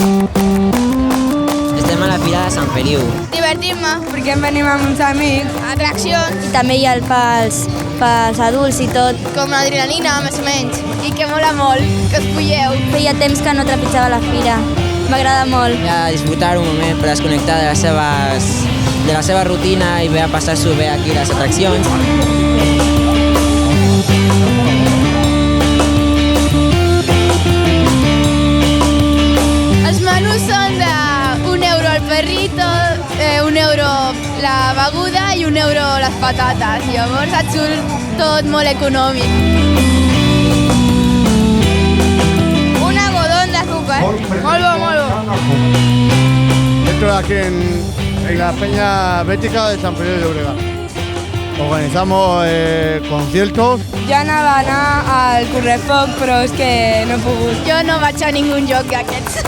Estem a la Fira de Sant Feliu. Divertim-me. Perquè venim amb uns amics. Atraccions. I també hi ha pels adults i tot. Com l'adrenalina, més o menys. I que mola molt, que us pulleu. Feia temps que no trepitjava la fira. M'agrada molt. Ve a disfrutar un moment per desconnectar de la seva rutina i ve a passar-s'ho bé aquí a les atraccions. Els menús són de €1 el perrito, €1 la beguda i €1 les patates. Llavors et surt tot molt econòmic. Un algodón de azúcar. Molt bo, molt bo. Esto es aquí en la Peña Bética de Sant Feliu de Llobregat. Organitzamos conciertos. Jo anava a anar al Correfoc, però és que no he pogut. Jo no vaig a ningun joc d'aquests.